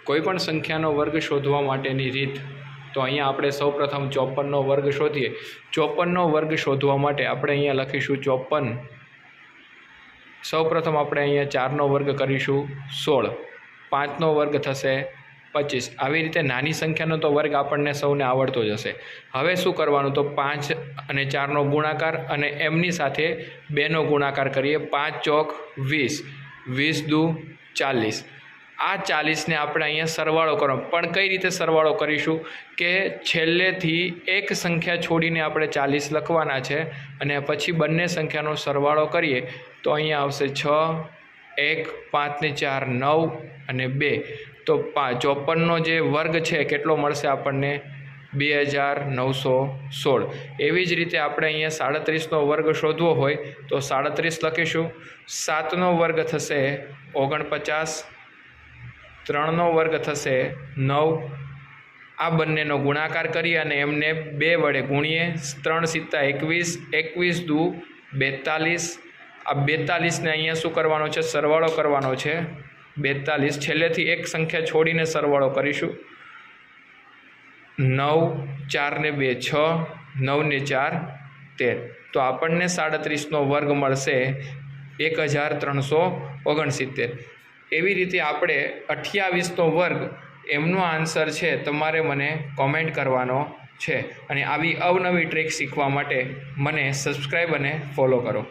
કોઈપણ સંખ્યાનો વર્ગ શોધવા માટેની રીત, તો અહીંયા આપણે સૌપ્રથમ 54નો વર્ગ શોધીએ। 54નો વર્ગ શોધવા માટે આપણે અહીંયા લખીશું 54। સૌપ્રથમ આપણે અહીંયા 4નો વર્ગ કરીશું 16, 5નો વર્ગ થશે 25। આવી રીતે નાની સંખ્યાનો તો વર્ગ આપણને સૌને આવડતો જ હશે। હવે શું કરવાનું, તો 5 અને 4નો ગુણાકાર અને એમની સાથે 2નો ગુણાકાર કરીએ। 5 ચોક 20, 20 દુ 40। આ 40ને આપણે અહીંયા સરવાળો કરો, પણ કઈ રીતે સરવાળો કરીશું કે છેલ્લેથી એક સંખ્યા છોડીને આપણે 40 લખવાના છે અને પછી બંને સંખ્યાનો સરવાળો કરીએ તો અહીંયા આવશે 6, 1, 5 ને 4 9 અને 2। તો 54નો જે વર્ગ છે કેટલો મળશે આપણને, 2916। એવી જ રીતે આપણે અહીંયા 37નો વર્ગ શોધવો હોય તો 37 લખીશું। 7નો વર્ગ થશે 49, 3નો વર્ગ થશે 9। આ બંનેનો ગુણાકાર કરીએ અને એમને 2 વડે ગુણીએ। 3 × 21, 21 દુ 42। આ 42ને અહીંયા શું કરવાનો છે, સરવાળો કરવાનો છે। 42 છેલ્લેથી એક સંખ્યા છોડીને સરવાળો કરીશું। 9, 4 ને 2 6, 9 ને 4 13। તો આપણને 37નો વર્ગ મળશે 1369। એવી રીતે આપણે 28નો વર્ગ એમનો આન્સર છે, તમારે મને કોમેન્ટ કરવાનો છે। અને આવી અવનવી ટ્રીક શીખવા માટે મને સબસ્ક્રાઈબ અને ફોલો કરો।